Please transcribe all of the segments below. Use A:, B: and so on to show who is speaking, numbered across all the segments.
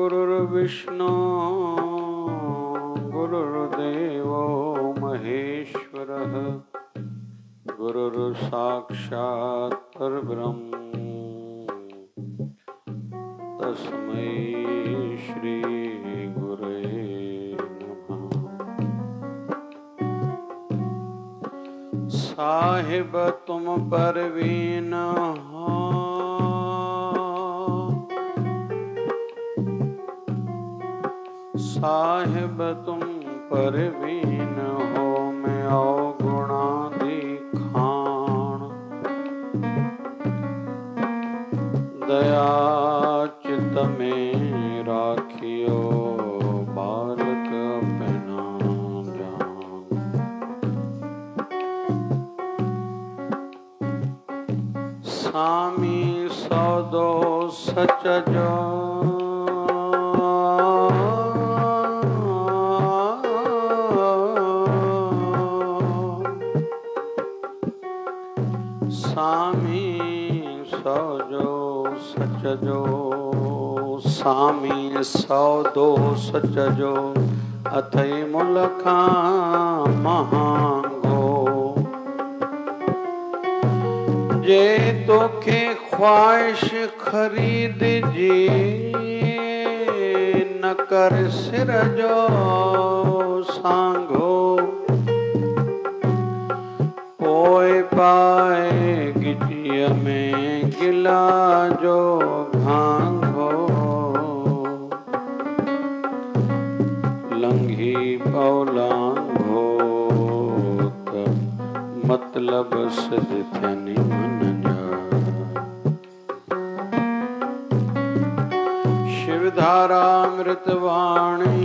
A: गुरुर्विष्णु गुरुर्देवो महेश्वरः गुरुर्साक्षात् परब्रह्म तस्मै श्री गुरवे नमः। साहिब तुम परवीन हो, साहिब तुम परवीन हो, मैं अवगुणा दिखाण दया चित में राखियो बालक अपना जान। सामी सौदो सच जो सामी सौजो सच जो, सामी सौदो सच जो अथई मुलखा महांगो। जे तोखे ख्वाहिश खरीद जी न कर सिर जो सांगो। पोए पाए गिटिय में गिला जो भांगो। लंघी पौलांघो त मतलब सिद्ध थियनि मन जा। शिवधारा अमृतवाणी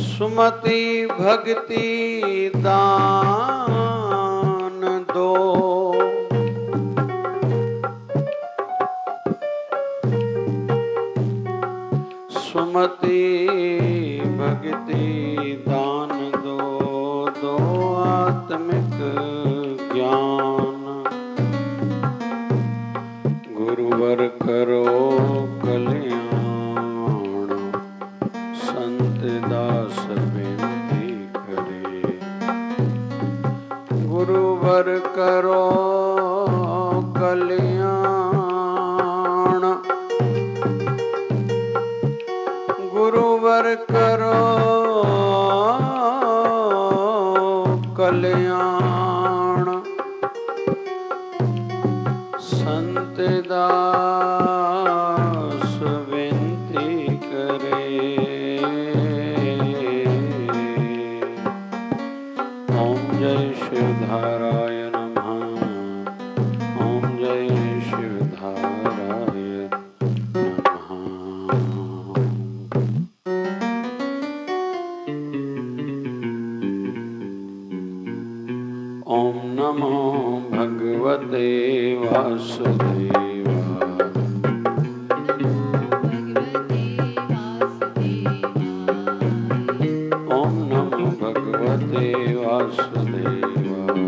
A: सुमति भक्ति दान दो। सुमति भक्ति दान दो, दो आत्मिक ज्ञान। गुरुवर करो कल्याण, संत दास विनती करे। गुरुवर करो कल्याण, गुरुवर करो कल्याण। संत दास विनती करे। ओम जय शिवधाराय नमः। ओम जय शिवधाराय नमः। ओम नमो भगवते वासुदेवाय। ओम नमो भगवते वासुदेवाय।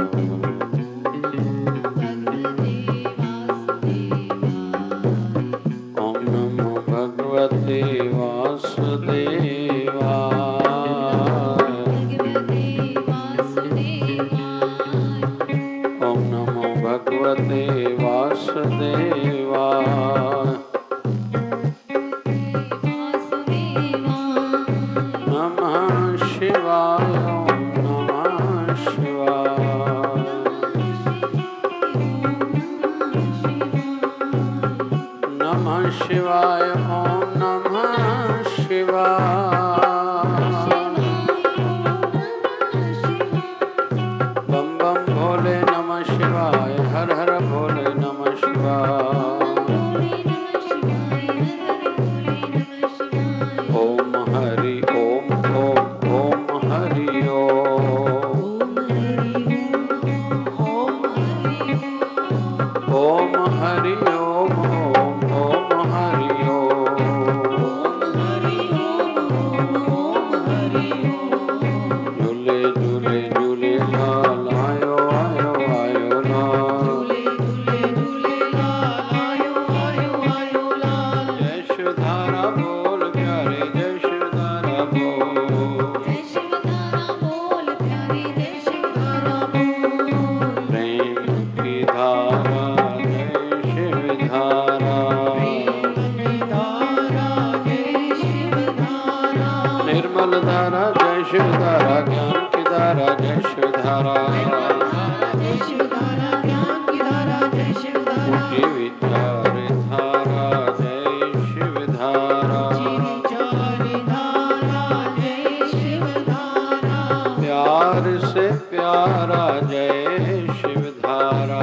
A: ओम नमो भगवते वासुदेवाय। ओम नमो भगवते वासुदेवाय। नमः शिवाय। ओम नमः शिवाय। नमः शिवाय। ओम नमः शिवाय। बम बम भोले नमः शिवाय। हर हर भोले नमः शिवाय। ओम हरि ओम ओम ओम हरि ओम। ओम हरि ओम ओम ओम हरि ओम। झूले झूले झूले लाल आयो आयो आयो लाल। झूले झूले झूले लाल आयो निर्मल धारा जय शिव धारा ज्ञान की धारा जय शिव धारा ऊंची विचार धारा जय शिव धारा प्यार से प्यारा जय शिव धारा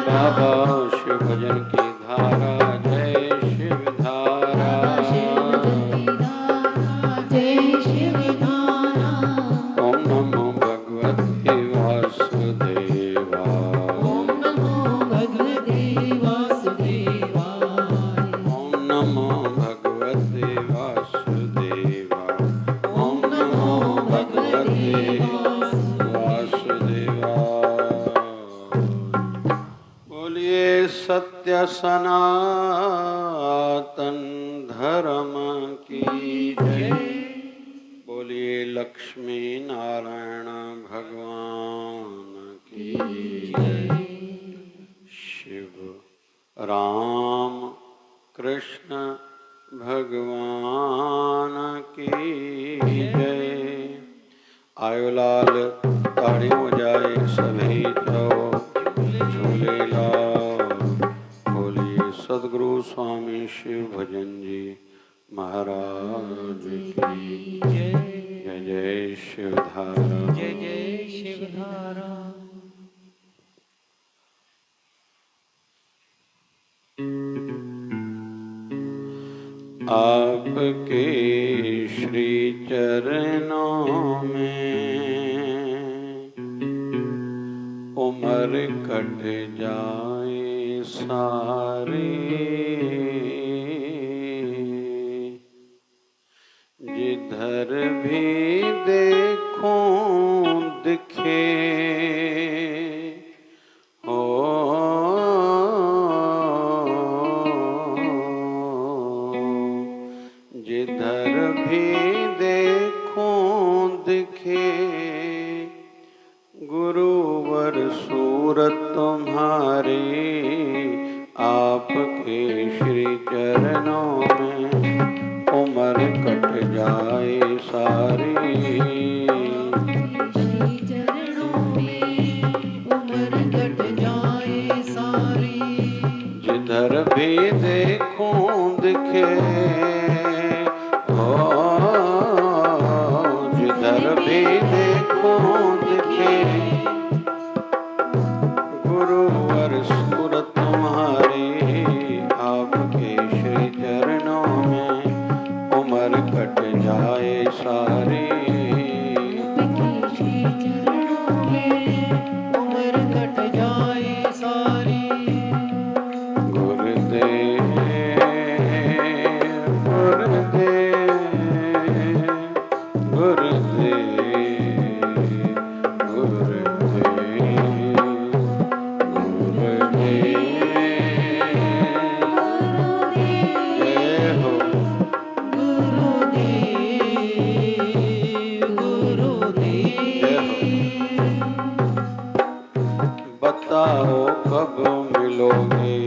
A: बाबा शिव भजन की धारा सत्य सनातन धर्म की जय। बोलिए लक्ष्मी नारायण भगवान की जय। शिव राम कृष्ण भगवान की जय। आयो लाल ताड़ी हो जाए सभी तो झूले लाल। सदगुरु स्वामी शिव भजन जी महाराज की जय। जय जय शिवधारा
B: जय जय शिवधारा।
A: आपके श्री चरणों में उम्र कट जाए सारी, जिधर भी देखूं दिखे हो जिधर भी देखूं दिखे गुरुवर सूरत तुम्हारी। आपके श्री चरणों में उम्र कट जाए सारी,
B: श्री चरणों में उम्र कट जाए सारी।
A: जिधर भी देखूं दिखे हो जिधर भी देखूं दिखे गुरुवर सूरत तुम्हारी। आपके श्री चरणों में उम्र कट जाए सारी,
B: आपके श्री चरणों में उम्र कट जाए सारी।
A: गुरुदेव गुरुदेव गुरुदेव बताओ कब मिलोगे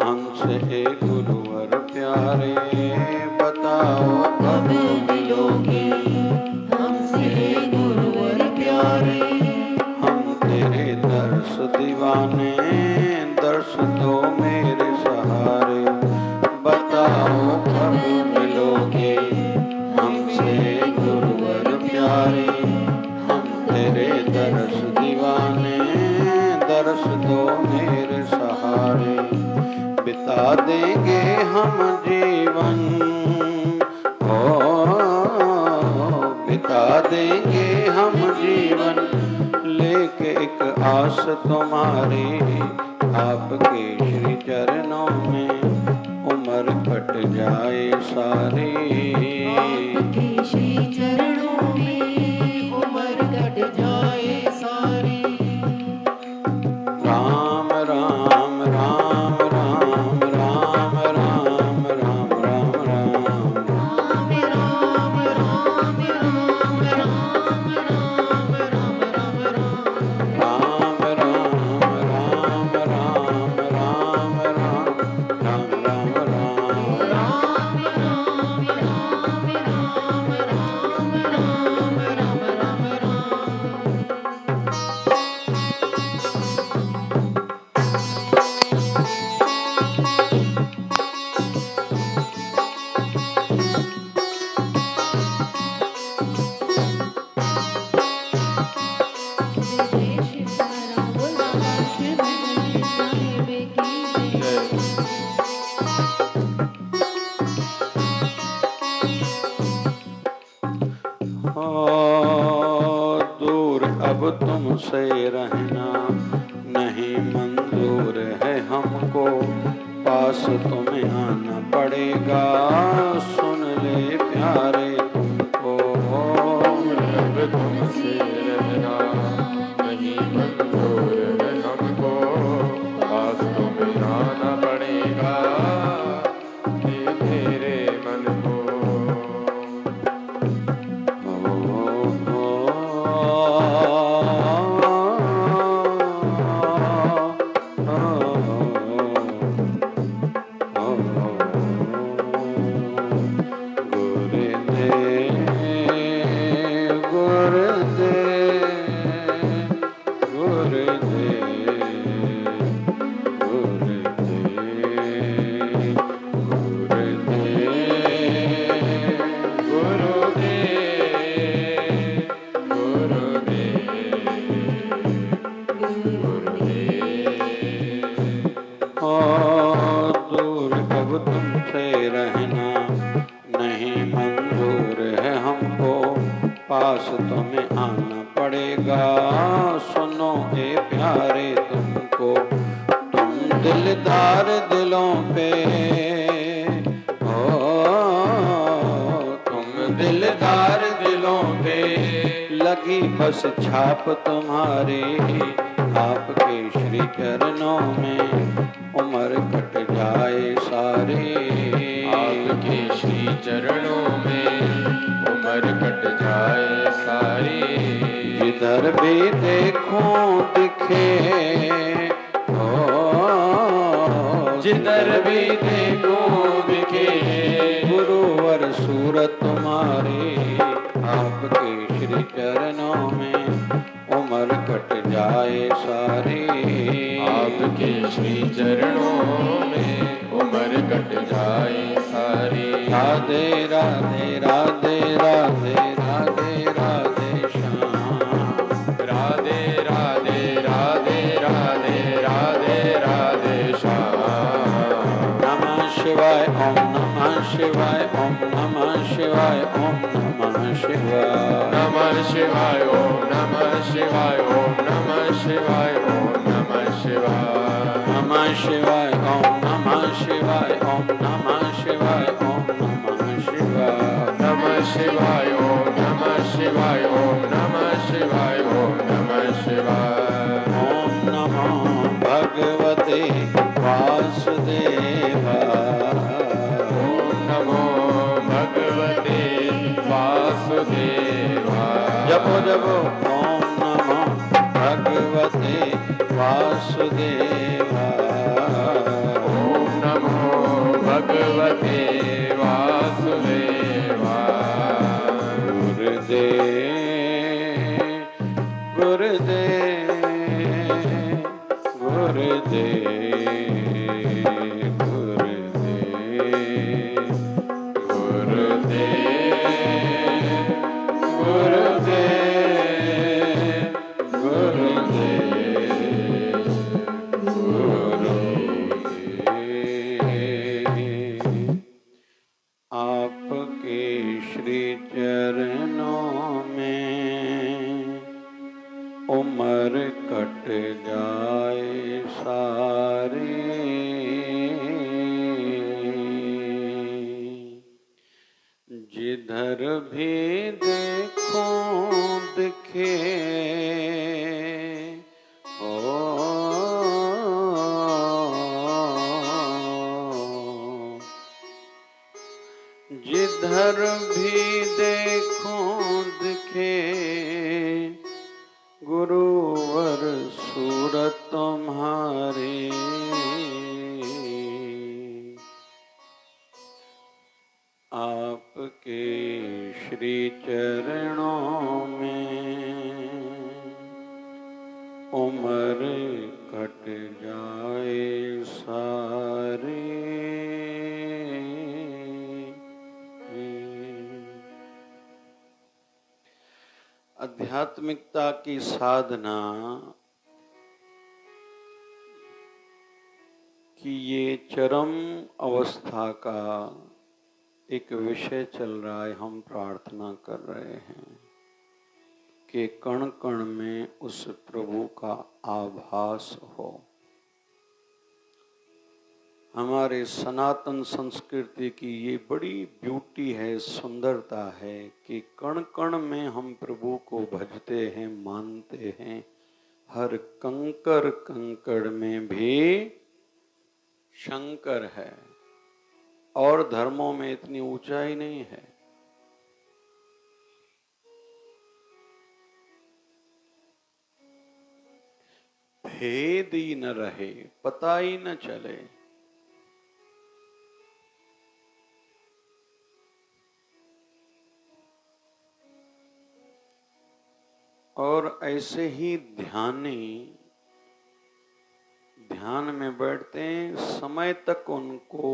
A: हमसे गुरुवर प्यारे। बताओ
B: कब मिलोगे हमसे गुरुवर प्यारे।
A: हम तेरे दर्श दीवाने दर्श दो मेरे सहारे। बताओ कब मिलोगे हमसे गुरुवर प्यारे। हम तेरे दर्श दीवाने दर्श दो मेरे सहारे। बिता देंगे हम जीवन हो बिता देंगे हम जीवन लेके एक आस तुम्हारी। आपके श्री चरणों में उम्र कट जाए सारी,
B: आपके श्री चरणों में उम्र कट जाए सारी।
A: राम राम राम राम राम राम राम राम राम
B: राम राम राम राम राम राम राम राम राम।
A: रहना नहीं मंजूर है हमको, पास तुम्हें आना पड़ेगा, सुन ले प्यारे तुमको।
C: अब तुमसे रहना नहीं मंजूर है हमको, पास तुम्हें आना पड़ेगा, ये मेरे मन को।
A: दूर कब तुमसे रहना नहीं मंजूर है हमको, पास तुम्हें आना पड़ेगा, सुनो ए प्यारे तुमको। तुम दिलदार दिलों पे हो, तुम दिलदार दिलों पे लगी बस छाप तुम्हारी, आपके श्री चरणों में उम्र कट जाए सारी,
C: आपके श्री चरणों में उम्र कट जाए सारी।
A: जिधर भी देखूं दिखे हो,
C: जिधर भी देखूं दिखे
A: गुरुवर सूरत तुम्हारी, आपके श्री चरणों में उम्र कट जाए सारी,
C: आपके श्री चरणों में उम्र कट जाए सारी।
A: राधे राधे राधे राधे राधे राधे श्याम,
C: राधे राधे राधे राधे राधे राधे श्याम।
A: नमः शिवाय ओम नमः शिवाय ओम नमः शिवाय ओम नमः शिवाय।
C: नमः शिवाय ओम नमः शिवाय ओम नमः शिवाय ओम नमः शिवाय।
A: नमः शिवाय ओम नमः शिवाय ओम नमः शिवाय ओम नमः शिवाय।
C: नमः शिवाय ओम नमः शिवाय ओम नमः शिवाय ओम नमः शिवाय।
A: ओम नमो भगवते वासुदेवा,
C: ओम नमो भगवते वासुदेवा।
A: जपो जपो ओम नमो भगवते वासुदेवा,
C: ओम नमो भगवते वासुदेवा।
A: गुरुदेव गुरुदेव गुरुदेव आपके श्री चरणों में उम्र कट जाए सारी, जिधर भी देखो दिखे जिधर भी देखो दिखे गुरुवर सूरत तुम्हारी, आपके श्री चरणों में उम्र कट जाए सारी। आध्यात्मिकता की साधना की ये चरम अवस्था का एक विषय चल रहा है। हम प्रार्थना कर रहे हैं कि कण कण में उस प्रभु का आभास हो। हमारे सनातन संस्कृति की ये बड़ी ब्यूटी है, सुंदरता है कि कण कण में हम प्रभु को भजते हैं, मानते हैं। हर कंकर कंकड़ में भी शंकर है, और धर्मों में इतनी ऊंचाई नहीं है। भेद ही न रहे, पता ही न चले। और ऐसे ही ध्यान में बैठते हैं, समय तक उनको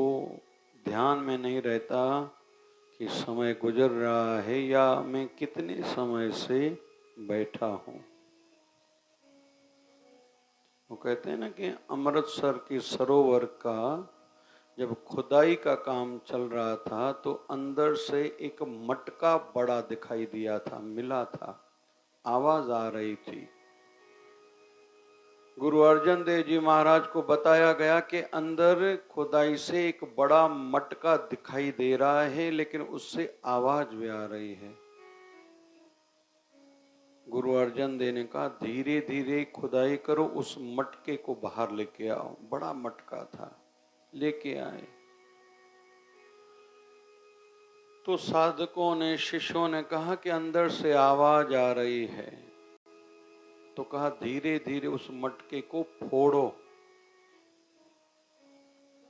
A: ध्यान में नहीं रहता कि समय गुजर रहा है या मैं कितने समय से बैठा हूं। वो कहते हैं ना कि अमृतसर की सरोवर का जब खुदाई का काम चल रहा था तो अंदर से एक मटका बड़ा दिखाई दिया था, मिला था, आवाज आ रही थी। गुरु अर्जन देव जी महाराज को बताया गया कि अंदर खुदाई से एक बड़ा मटका दिखाई दे रहा है, लेकिन उससे आवाज भी आ रही है। गुरु अर्जन देव ने कहा धीरे धीरे खुदाई करो, उस मटके को बाहर लेके आओ। बड़ा मटका था, लेके आए। तो साधकों ने, शिष्यों ने कहा कि अंदर से आवाज आ रही है। तो कहा धीरे धीरे उस मटके को फोड़ो।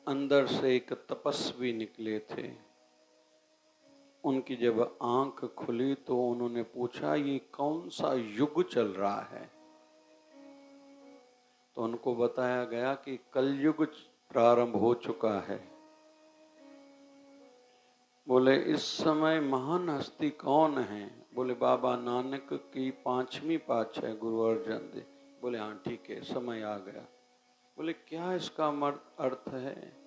A: अंदर से एक तपस्वी निकले थे। उनकी जब आंख खुली तो उन्होंने पूछा ये कौन सा युग चल रहा है। तो उनको बताया गया कि कलयुग प्रारंभ हो चुका है। बोले इस समय महान हस्ती कौन है? बोले बाबा नानक की 5वीं पातशाही है गुरु अर्जन देव। बोले हाँ ठीक है, समय आ गया। बोले क्या इसका अर्थ है?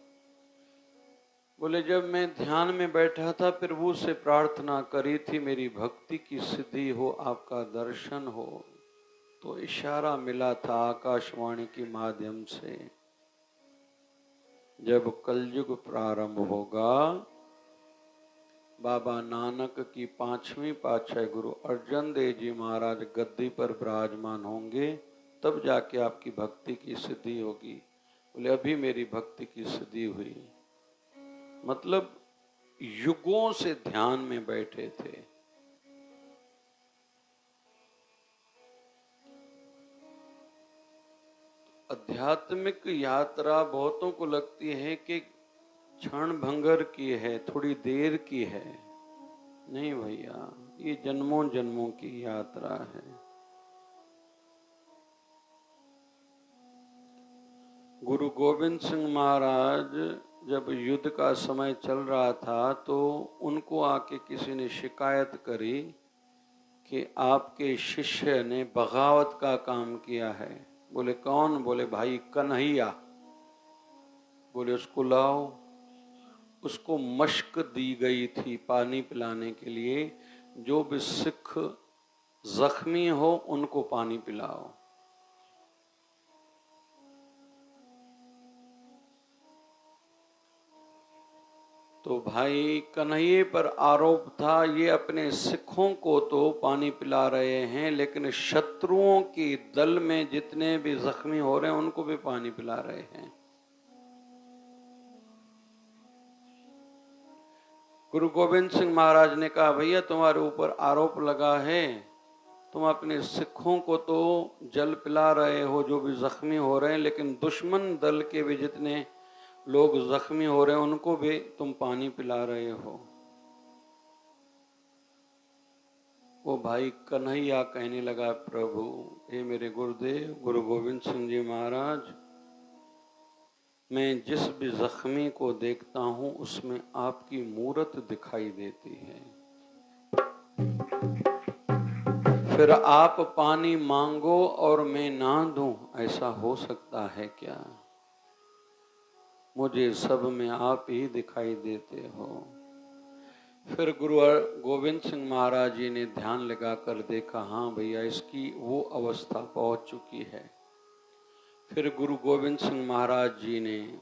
A: बोले जब मैं ध्यान में बैठा था, प्रभु से प्रार्थना करी थी मेरी भक्ति की सिद्धि हो, आपका दर्शन हो, तो इशारा मिला था आकाशवाणी के माध्यम से जब कलयुग प्रारंभ होगा, बाबा नानक की 5वीं पातशाही गुरु अर्जन देव जी महाराज गद्दी पर विराजमान होंगे, तब जाके आपकी भक्ति की सिद्धि होगी। बोले अभी मेरी भक्ति की सिद्धि हुई। मतलब युगों से ध्यान में बैठे थे। आध्यात्मिक यात्रा बहुतों को लगती है कि क्षण भंगर की है, थोड़ी देर की है। नहीं भैया, ये जन्मों जन्मों की यात्रा है। गुरु गोविंद सिंह महाराज जब युद्ध का समय चल रहा था तो उनको आके किसी ने शिकायत करी कि आपके शिष्य ने बगावत का काम किया है। बोले कौन? बोले भाई कन्हैया। बोले उसको लाओ। उसको मश्क दी गई थी पानी पिलाने के लिए। जो भी सिख जख्मी हो उनको पानी पिलाओ। तो भाई कन्हैया पर आरोप था ये अपने सिखों को तो पानी पिला रहे हैं, लेकिन शत्रुओं के दल में जितने भी जख्मी हो रहे हैं उनको भी पानी पिला रहे हैं। गुरु गोविंद सिंह महाराज ने कहा भैया तुम्हारे ऊपर आरोप लगा है, तुम अपने सिखों को तो जल पिला रहे हो जो भी जख्मी हो रहे हैं, लेकिन दुश्मन दल के भी जितने लोग जख्मी हो रहे हैं उनको भी तुम पानी पिला रहे हो। वो भाई कन्हैया कहने लगा प्रभु हे मेरे गुरुदेव गुरु गोविंद सिंह जी महाराज, मैं जिस भी जख्मी को देखता हूं उसमें आपकी मूरत दिखाई देती है, फिर आप पानी मांगो और मैं ना दूं, ऐसा हो सकता है क्या? मुझे सब में आप ही दिखाई देते हो। फिर गुरु गोविंद सिंह महाराज जी ने ध्यान लगाकर देखा, हाँ भैया इसकी वो अवस्था पहुंच चुकी है। फिर गुरु गोविंद सिंह महाराज जी ने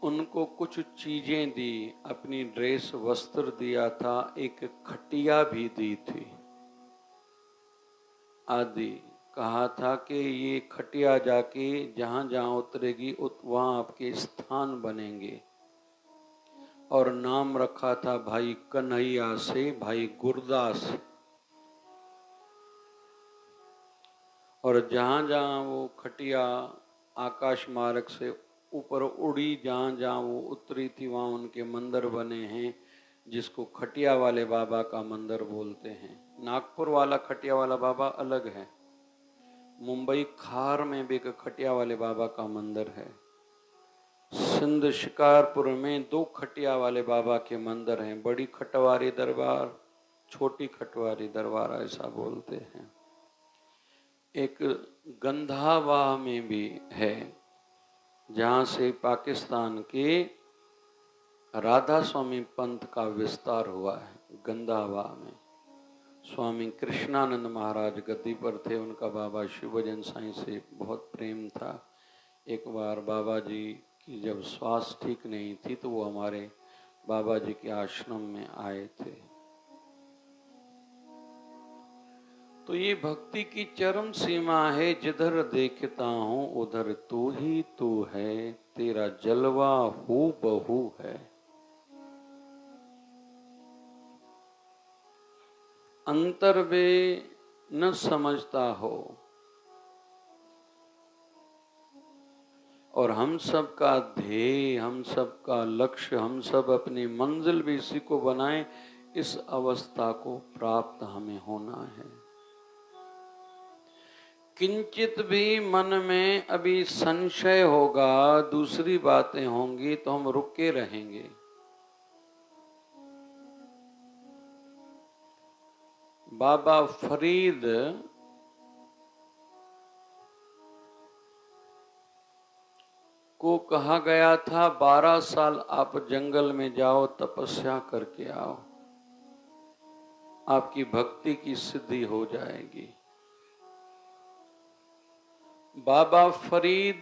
A: उनको कुछ चीजें दी, अपनी ड्रेस वस्त्र दिया था, एक खटिया भी दी थी आदि। कहा था कि ये खटिया जाके जहां जहां उतरेगी वहां आपके स्थान बनेंगे। और नाम रखा था भाई कन्हैया से भाई गुरदास। और जहां जहां वो खटिया आकाश मार्ग से ऊपर उड़ी, जहां जहां वो उतरी थी वहां उनके मंदिर बने हैं, जिसको खटिया वाले बाबा का मंदिर बोलते हैं। नागपुर वाला खटिया वाला बाबा अलग है, मुंबई खार में भी एक खटिया वाले बाबा का मंदिर है। सिंध शिकारपुर में 2 खटिया वाले बाबा के मंदिर हैं, बड़ी खटवारी दरबार, छोटी खटवारी दरबार ऐसा बोलते हैं। एक गंधावाह में भी है, जहां से पाकिस्तान के राधा स्वामी पंथ का विस्तार हुआ है। गंधावाह में स्वामी कृष्णानंद महाराज गद्दी पर थे, उनका बाबा शिवभजन साईं से बहुत प्रेम था। एक बार बाबा जी की जब स्वास्थ्य ठीक नहीं थी तो वो हमारे बाबा जी के आश्रम में आए थे। तो ये भक्ति की चरम सीमा है, जिधर देखता हूं उधर तू ही तू है, तेरा जलवा हूबहू है। अंतर वे न समझता हो, और हम सब का ध्येय, हम सब का लक्ष्य, हम सब अपनी मंजिल भी इसी को बनाएं, इस अवस्था को प्राप्त हमें होना है। किंचित भी मन में अभी संशय होगा, दूसरी बातें होंगी तो हम रुके रहेंगे। बाबा फरीद को कहा गया था 12 साल आप जंगल में जाओ, तपस्या करके आओ, आपकी भक्ति की सिद्धि हो जाएगी। बाबा फरीद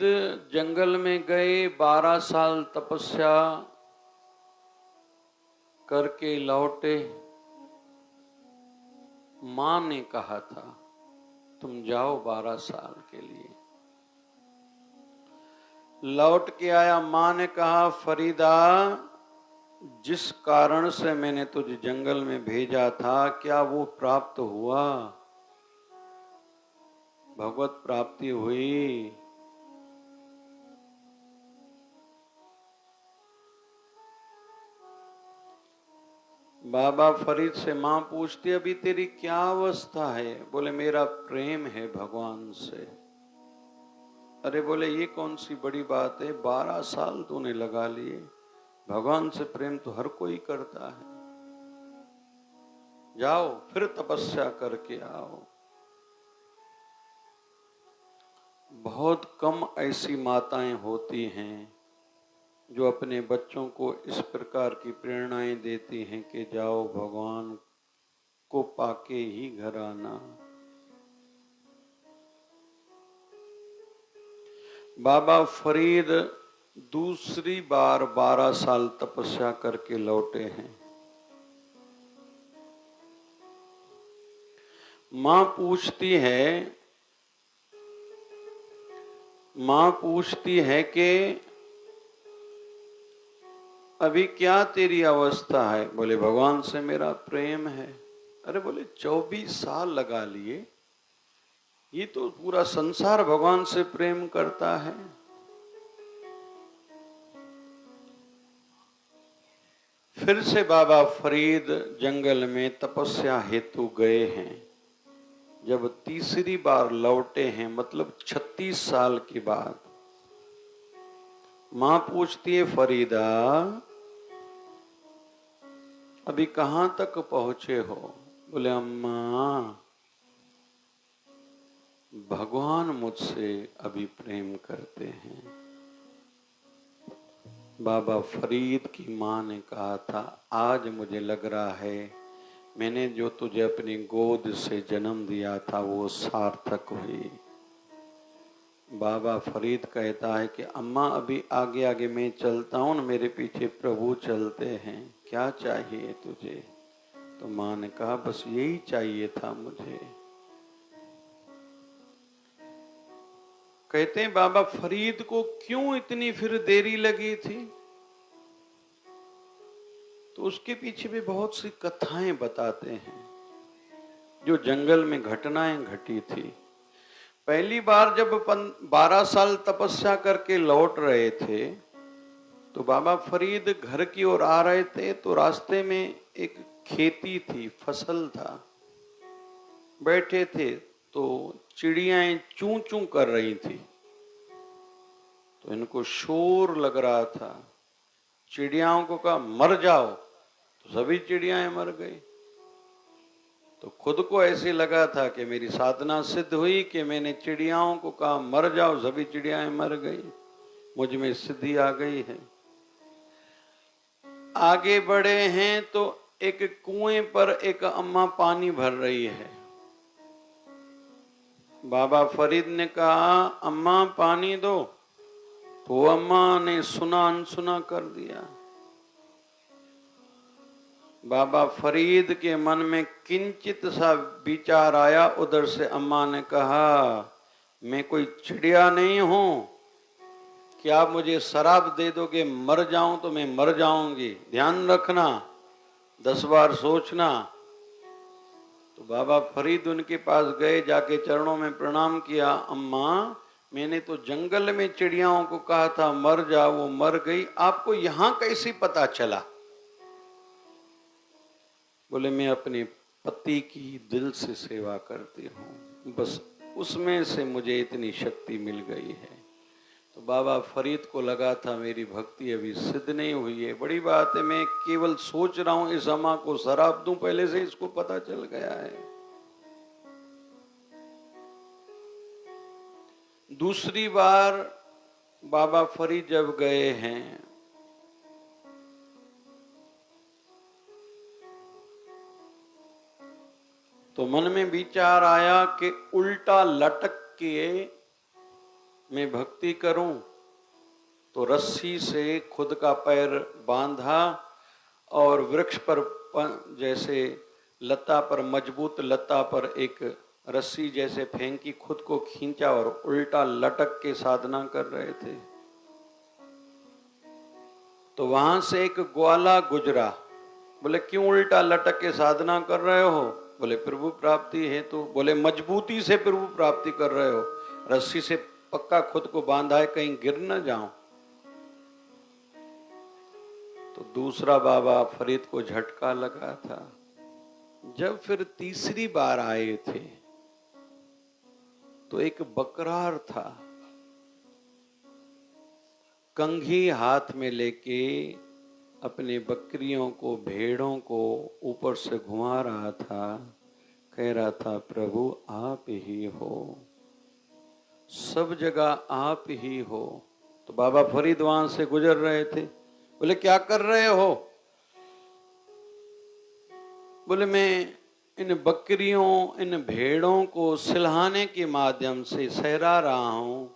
A: जंगल में गए, 12 साल तपस्या करके लौटे। मां ने कहा था तुम जाओ 12 साल के लिए। लौट के आया, मां ने कहा फरीदा, जिस कारण से मैंने तुझे जंगल में भेजा था क्या वो प्राप्त हुआ? भगवत प्राप्ति हुई? बाबा फरीद से मां पूछती, अभी तेरी क्या अवस्था है? बोले मेरा प्रेम है भगवान से। अरे बोले ये कौन सी बड़ी बात है, 12 साल तूने लगा लिए, भगवान से प्रेम तो हर कोई करता है, जाओ फिर तपस्या करके आओ। बहुत कम ऐसी माताएं होती हैं जो अपने बच्चों को इस प्रकार की प्रेरणाएं देती हैं कि जाओ भगवान को पाके ही घर आना। बाबा फरीद दूसरी बार 12 साल तपस्या करके लौटे हैं। मां पूछती है कि अभी क्या तेरी अवस्था है? बोले भगवान से मेरा प्रेम है। अरे बोले 24 साल लगा लिए, ये तो पूरा संसार भगवान से प्रेम करता है। फिर से बाबा फरीद जंगल में तपस्या हेतु गए हैं। जब तीसरी बार लौटे हैं, मतलब 36 साल के बाद, मां पूछती है फरीदा अभी कहां तक पहुंचे हो? बोले अम्मा भगवान मुझसे अभी प्रेम करते हैं। बाबा फरीद की माँ ने कहा था, आज मुझे लग रहा है मैंने जो तुझे अपनी गोद से जन्म दिया था वो सार्थक हुई। बाबा फरीद कहता है कि अम्मा अभी आगे आगे मैं चलता हूँ, मेरे पीछे प्रभु चलते हैं, क्या चाहिए तुझे? तो माँ ने कहा बस यही चाहिए था मुझे। कहते हैं बाबा फरीद को क्यों इतनी फिर देरी लगी थी, तो उसके पीछे भी बहुत सी कथाएं बताते हैं जो जंगल में घटनाएं घटी थी। पहली बार जब 12 साल तपस्या करके लौट रहे थे तो बाबा फरीद घर की ओर आ रहे थे, तो रास्ते में एक खेती थी, फसल था, बैठे थे तो चिड़ियाएं चूं चूं कर रही थी, तो इनको शोर लग रहा था। चिड़ियाओं को कहा मर जाओ, तो सभी चिड़ियाएं मर गई। तो खुद को ऐसे लगा था कि मेरी साधना सिद्ध हुई कि मैंने चिड़ियाओं को कहा मर जाओ, सभी चिड़ियाएं मर गई, मुझ में सिद्धि आ गई है। आगे बढ़े हैं तो एक कुएं पर एक अम्मा पानी भर रही है। बाबा फरीद ने कहा अम्मा पानी दो, तो अम्मा ने सुना अनसुना कर दिया। बाबा फरीद के मन में किंचित सा विचार आया, उधर से अम्मा ने कहा मैं कोई चिड़िया नहीं हूं कि आप मुझे शराब दे दोगे, मर जाऊं तो मैं मर जाऊंगी, ध्यान रखना, 10 बार सोचना। तो बाबा फरीद उनके पास गए, जाके चरणों में प्रणाम किया, अम्मा मैंने तो जंगल में चिड़ियाओं को कहा था मर जाओ, वो मर गई, आपको यहां कैसे पता चला? बोले मैं अपने पति की दिल से सेवा करती हूँ, बस उसमें से मुझे इतनी शक्ति मिल गई है। तो बाबा फरीद को लगा था मेरी भक्ति अभी सिद्ध नहीं हुई है, बड़ी बात है, मैं केवल सोच रहा हूँ इस अम्मा को शराब दूं, पहले से इसको पता चल गया है। दूसरी बार बाबा फरीद जब गए हैं तो मन में विचार आया कि उल्टा लटक के मैं भक्ति करूं, तो रस्सी से खुद का पैर बांधा और वृक्ष पर जैसे लता पर, मजबूत लता पर एक रस्सी जैसे फेंकी, खुद को खींचा और उल्टा लटक के साधना कर रहे थे। तो वहां से एक ग्वाला गुजरा, बोले क्यों उल्टा लटक के साधना कर रहे हो? बोले प्रभु प्राप्ति है। तो बोले मजबूती से प्रभु प्राप्ति कर रहे हो, रस्सी से पक्का खुद को बांधा है, कहीं गिर न जाऊं। तो दूसरा बाबा फरीद को झटका लगा था। जब फिर तीसरी बार आए थे तो एक बकरार था, कंघी हाथ में लेके अपने बकरियों को, भेड़ों को ऊपर से घुमा रहा था, कह रहा था प्रभु आप ही हो, सब जगह आप ही हो। तो बाबा फरीद वहां से गुजर रहे थे, बोले क्या कर रहे हो? बोले मैं इन बकरियों, इन भेड़ों को सिलहाने के माध्यम से सहरा रहा हूं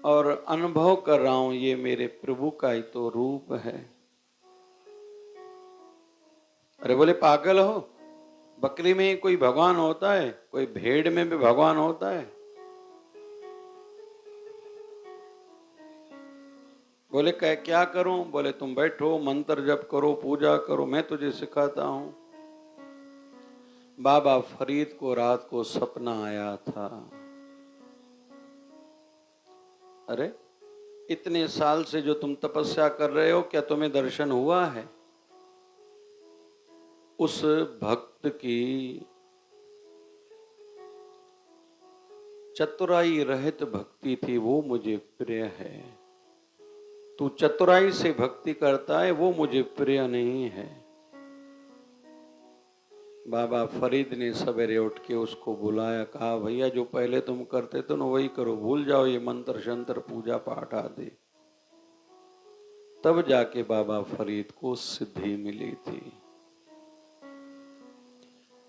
A: और अनुभव कर रहा हूं, ये मेरे प्रभु का ही तो रूप है। अरे बोले पागल हो, बकरी में कोई भगवान होता है? कोई भेड़ में भी भगवान होता है? बोले क्या करूं? बोले तुम बैठो, मंत्र जप करो, पूजा करो, मैं तुझे सिखाता हूं। बाबा फरीद को रात को सपना आया था, अरे इतने साल से जो तुम तपस्या कर रहे हो, क्या तुम्हें दर्शन हुआ है? उस भक्त की चतुराई रहित भक्ति थी, वो मुझे प्रिय है। तू चतुराई से भक्ति करता है, वो मुझे प्रिय नहीं है। बाबा फरीद ने सवेरे उठ के उसको बुलाया, कहा भैया जो पहले तुम करते थे ना वही करो, भूल जाओ ये मंत्र शंत्र पूजा पाठ आदि। तब जाके बाबा फरीद को सिद्धि मिली थी।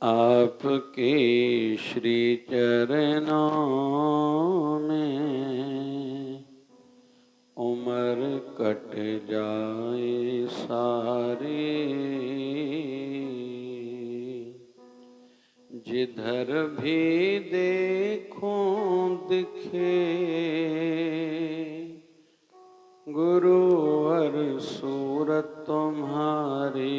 A: आपके श्री चरणों में उम्र कट जाए सारी, जिधर भी देखूं दिखे गुरुवर सूरत तुम्हारी।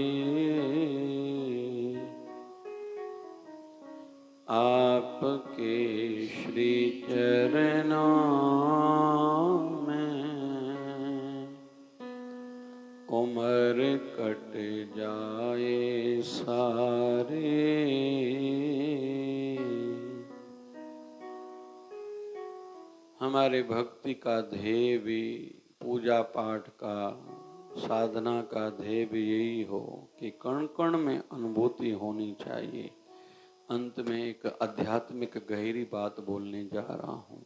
A: आपके श्री चरणों में उम्र कट जाए सारी। हमारे भक्ति का ध्येय भी, पूजा पाठ का, साधना का ध्येय भी यही हो कि कण कण में अनुभूति होनी चाहिए। अंत में एक आध्यात्मिक गहरी बात बोलने जा रहा हूं।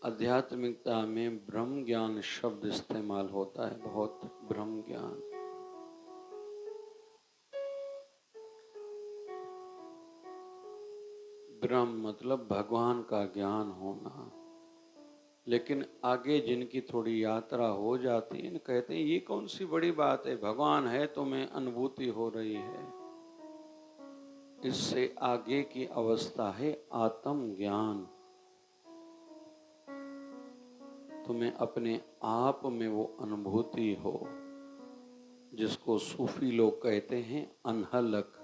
A: आध्यात्मिकता में ब्रह्म ज्ञान शब्द इस्तेमाल होता है, बहुत ब्रह्म ज्ञान। ब्रह्म मतलब भगवान का ज्ञान होना। लेकिन आगे जिनकी थोड़ी यात्रा हो जाती है, कहते हैं ये कौन सी बड़ी बात है, भगवान है तो मैं अनुभूति हो रही है। इससे आगे की अवस्था है आत्म ज्ञान। तुम्हें अपने आप में वो अनुभूति हो, जिसको सूफी लोग कहते हैं अनहलक।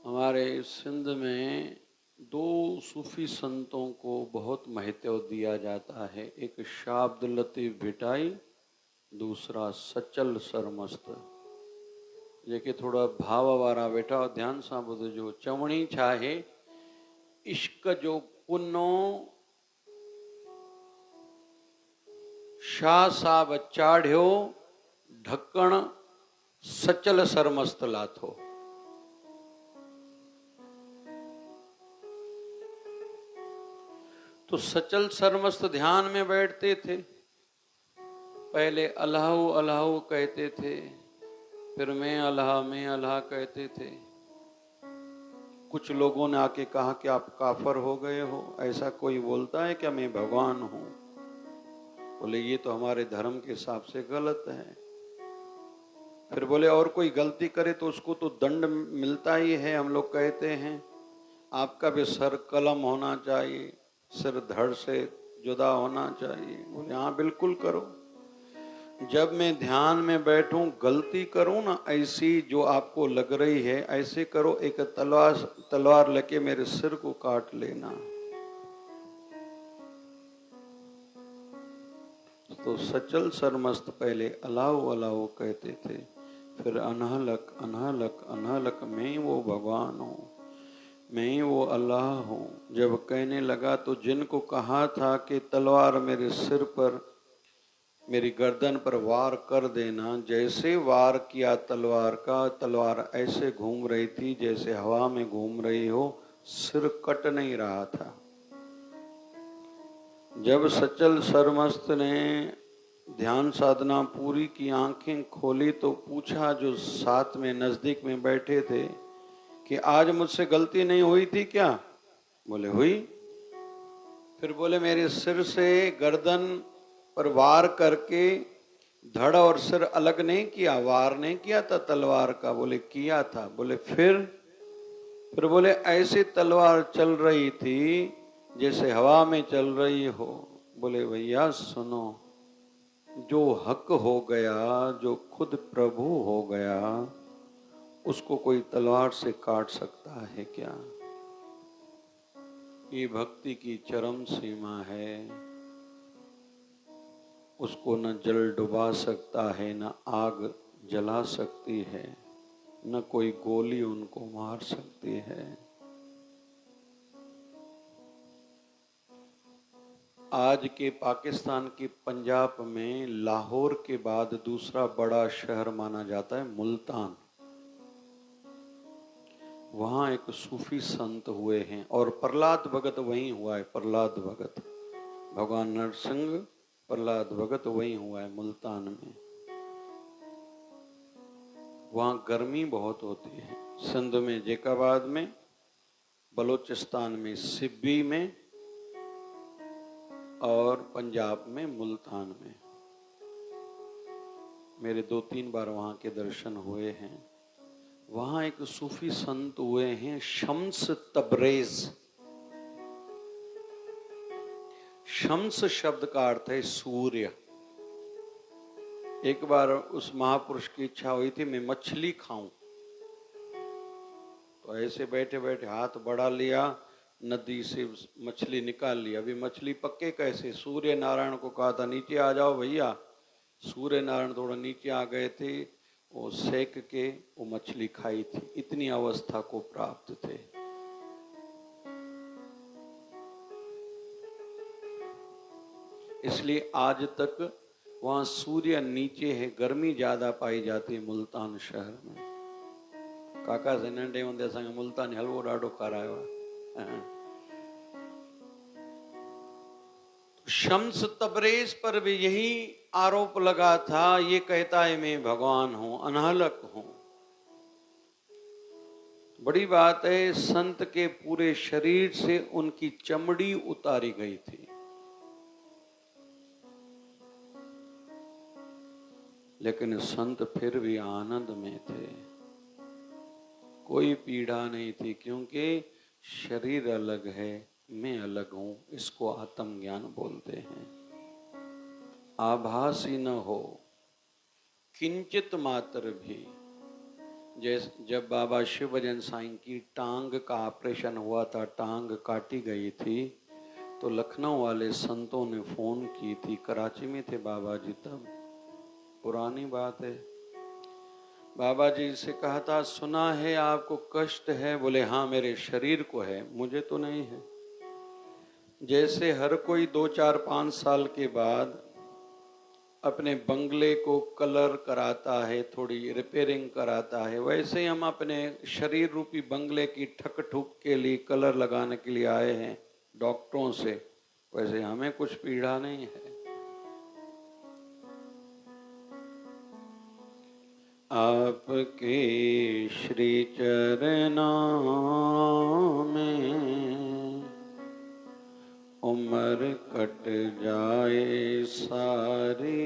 A: हमारे सिंध में दो सूफी संतों को बहुत महत्व दिया जाता है, एक शाह अब्दुल लतीफ भिटाई, दूसरा सचल सरमस्त। जेके थोड़ा भाव वारा वेठा और ध्यान सां ॿुधजो। चवणी छा आहे, इश्क जो पुनो शाह साहब चाढ़ियो, ढकण सचल सरमस्त लाथो। तो सचल सरमस्त ध्यान में बैठते थे, पहले अल्लाह अल्लाह कहते थे, फिर मैं अल्लाह कहते थे। कुछ लोगों ने आके कहा कि आप काफर हो गए हो, ऐसा कोई बोलता है क्या मैं भगवान हूं? बोले ये तो हमारे धर्म के हिसाब से गलत है। फिर बोले और कोई गलती करे तो उसको तो दंड मिलता ही है। हम लोग कहते हैं आपका भी सर कलम होना चाहिए, सिर धड़ से जुदा होना चाहिए। बोले हाँ बिल्कुल करो। जब मैं ध्यान में बैठूं, गलती करूं ना ऐसी जो आपको लग रही है, ऐसे करो, एक तलवार लेके मेरे सिर को काट लेना। तो सचल सरमस्त पहले अल्लाह अल्लाह कहते थे, फिर अनहलक अनहलक अनहलक, मैं वो भगवान हूँ, मैं वो अल्लाह हूँ। जब कहने लगा तो जिनको कहा था कि तलवार मेरे सिर पर, मेरी गर्दन पर वार कर देना, जैसे वार किया तलवार का, तलवार ऐसे घूम रही थी जैसे हवा में घूम रही हो, सिर कट नहीं रहा था। जब सचल सरमस्त ने ध्यान साधना पूरी की, आंखें खोली तो पूछा जो साथ में नजदीक में बैठे थे कि आज मुझसे गलती नहीं हुई थी क्या? बोले हुई। फिर बोले मेरे सिर से गर्दन पर वार करके धड़ और सिर अलग नहीं किया, वार नहीं किया था तलवार का? बोले किया था। बोले फिर बोले ऐसी तलवार चल रही थी जैसे हवा में चल रही हो। बोले भैया सुनो, जो हक हो गया, जो खुद प्रभु हो गया, उसको कोई तलवार से काट सकता है क्या? ये भक्ति की चरम सीमा है। उसको न जल डुबा सकता है, न आग जला सकती है, न कोई गोली उनको मार सकती है। आज के पाकिस्तान के पंजाब में लाहौर के बाद दूसरा बड़ा शहर माना जाता है मुल्तान। वहाँ एक सूफी संत हुए हैं और प्रहलाद भगत वहीं हुआ है। प्रहलाद भगत, भगवान नरसिंह प्रहलाद भगत वहीं हुआ है मुल्तान में। वहाँ गर्मी बहुत होती है। सिंध में जैकाबाद में, बलूचिस्तान में सिब्बी में, और पंजाब में मुल्तान में। मेरे 2-3 बार वहाँ के दर्शन हुए हैं। वहाँ एक सूफी संत हुए हैं शम्स तबरेज। शम्स शब्द का अर्थ है सूर्य। एक बार उस महापुरुष की इच्छा हुई थी मैं मछली खाऊं, तो ऐसे बैठे बैठे हाथ बढ़ा लिया, नदी से मछली निकाल ली। अभी मछली पक्के कैसे? सूर्य नारायण को कहा था नीचे आ जाओ भैया। सूर्य नारायण थोड़ा नीचे आ गए थे, वो सेक के वो मछली खाई थी। इतनी अवस्था को प्राप्त थे। इसलिए आज तक वहां सूर्य नीचे है, गर्मी ज्यादा पाई जाती है मुल्तान शहर में। काका से नंढे होंदे असांखे मुल्तानी हलवो ॾाढो खारायो आहे। शम्स तबरेज पर भी यही आरोप लगा था, ये कहता है मैं भगवान हूं, अनहलक हूं। बड़ी बात है, संत के पूरे शरीर से उनकी चमड़ी उतारी गई थी, लेकिन संत फिर भी आनंद में थे। कोई पीड़ा नहीं थी, क्योंकि शरीर अलग है, मैं अलग हूं। इसको आत्म ज्ञान बोलते हैं। आभासी न हो किंचित मात्र भी। जैसे जब बाबा शिव भजन साईं की टांग का ऑपरेशन हुआ था, टांग काटी गई थी, तो लखनऊ वाले संतों ने फोन की थी। कराची में थे बाबा जी तब, पुरानी बात है। बाबा जी से कहा था सुना है आपको कष्ट है। बोले हाँ मेरे शरीर को है, मुझे तो नहीं है। जैसे हर कोई 2-4-5 साल के बाद अपने बंगले को कलर कराता है, थोड़ी रिपेयरिंग कराता है, वैसे ही हम अपने शरीर रूपी बंगले की ठक ठुक के लिए कलर लगाने के लिए आए हैं डॉक्टरों से। वैसे हमें कुछ पीड़ा नहीं है। आपके श्री चरणों में उम्र कट जाए सारी,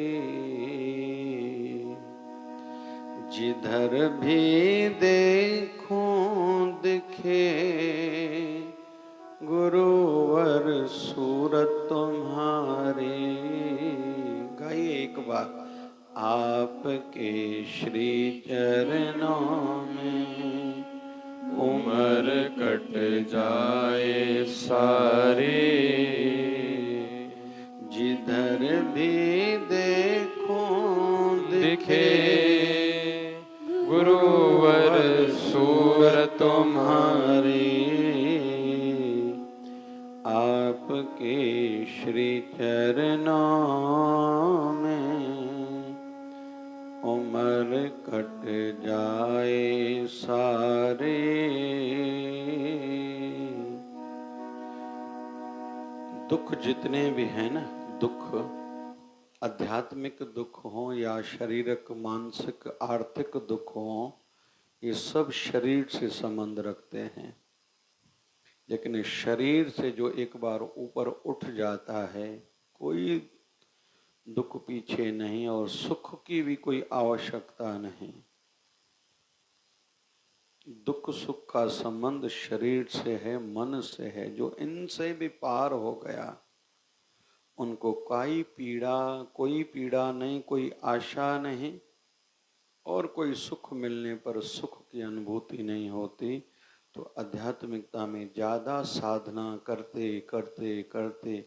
A: जिधर भी देखूं दिखे गुरुवर सूरत तुम्हारी। गाइए एक बार। आपके श्री चरणों में उम्र कट जाए सारी, जिधर भी देखूं दिखे
C: गुरुवर सूरत
A: तुम्हारी। आपके श्री चरणों में उम्र कट जाए सारे। दुख जितने भी हैं ना, दुख आध्यात्मिक दुख हो या शारीरिक मानसिक आर्थिक दुख हो, ये सब शरीर से संबंध रखते हैं। लेकिन शरीर से जो एक बार ऊपर उठ जाता है, कोई दुख पीछे नहीं और सुख की भी कोई आवश्यकता नहीं। दुख सुख का संबंध शरीर से है, मन से है। जो इनसे भी पार हो गया उनको कोई पीड़ा नहीं, कोई आशा नहीं, और कोई सुख मिलने पर सुख की अनुभूति नहीं होती। तो आध्यात्मिकता में ज़्यादा साधना करते करते करते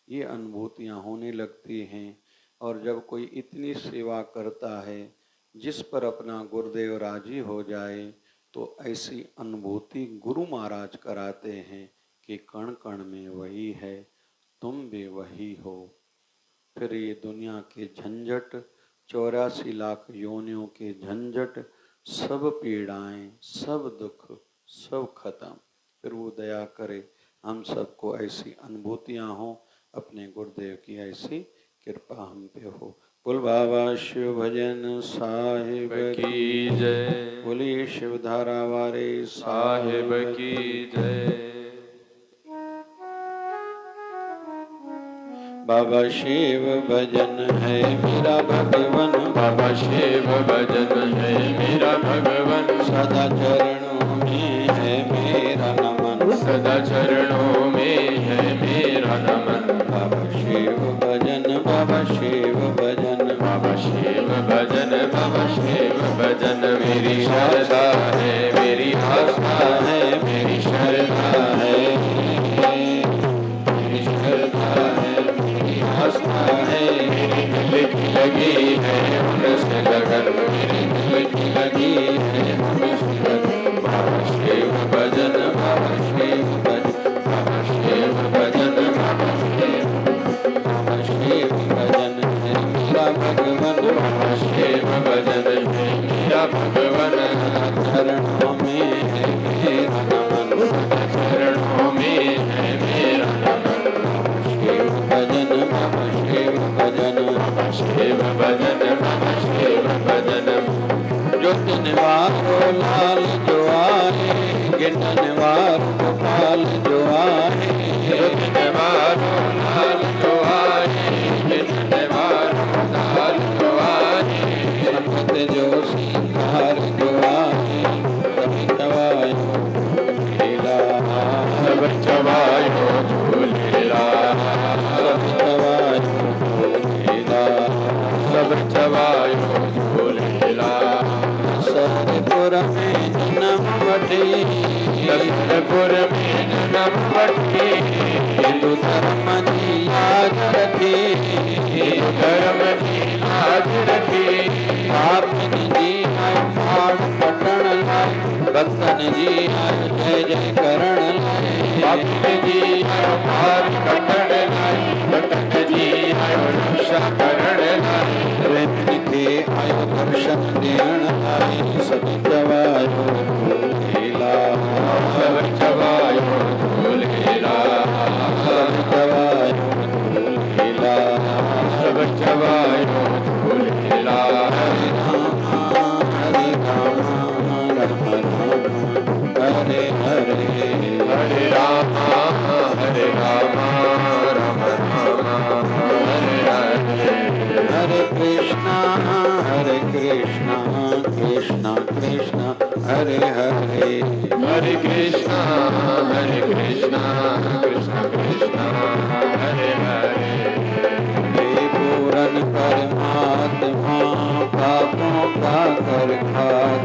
A: ये अनुभूतियाँ होने लगती हैं। और जब कोई इतनी सेवा करता है जिस पर अपना गुरुदेव राजी हो जाए, तो ऐसी अनुभूति गुरु महाराज कराते हैं कि कण कण में वही है, तुम भी वही हो। फिर ये दुनिया के झंझट, 84 लाख योनियों के झंझट, सब पीड़ाएं, सब दुख सब खत्म। फिर वो दया करे, हम सबको ऐसी अनुभूतियाँ हों, अपने गुरुदेव की ऐसी कृपा हम पे हो। बोल बाबा शिव भजन साहिब
C: की जय।
A: बोलिए शिव धारा वारे
C: साहिब की जय।
A: बाबा शिव भजन है मेरा भगवन,
C: बाबा शिव भजन है मेरा भगवन,
A: सदा चरणों में है मेरा नमन,
C: सदा चरणों में है मेरा नमन।
A: बाबा शिव भजन, बाबा शिव भजन,
C: बाबा शिव भजन, बाबा शिव भजन मेरी श्रद्धा है, मेरी आस्था है, मेरी श्रद्धा है, मेरी श्रद्धा है, मेरी आस्था है। मेरी दिल की लगी है उनसे लगन, मेरी दिल की लगी है उनसे लगन। बाबा शिव भजन, बाबा शिव भजन, बाबा शिव भजन, बाबा शिव भजन है मेरा भगवन, बाबा शिव भजन है मेरा भगवन। चरणों में है मेरा नमन, चरणों में है मेरा नमन। शिव भजन, बाबा शिव भजन, बाबा शिव भजन, बाबा शिव भजन। जो निवारो लाल जो आए, गिनन वार गोपाल जो आए, जो निवारो लाल जो आए, गिनन वार गोपाल जो आए, संत जो सिंगार जो आए, सब चवायो झूलेला, सब चवायो झूलेला, सब चवायो झूलेला, सब चवायो झूलेला। सरपुर में जन्म वठी, सरपुर में जन्म वठी, हिंदू धर्म की याद रखी, हिंदू धर्म की याद रखी। आपन जी आए पाठ पठण लाए, भक्तन जी आए जय जय करण लाए, आपन जी आए पाठ पठण लाए, भक्तन जी आए रक्षा करण लाए, प्रेम के आयो दर्शन देण लाए, सब चवायो झूलेला, सब चवायो झूलेला, सब चवायो झूलेला, सब चवायो झूलेला। हरे राम हरे राम राम राम हरे हरे, हरे राम हरे राम राम राम हरे हरे, हरे कृष्णा कृष्णा कृष्णा हरे हरे, हरे कृष्णा कृष्णा कृष्णा हरे हरे। हे पूरन परमात्मा पापों का कर खाए,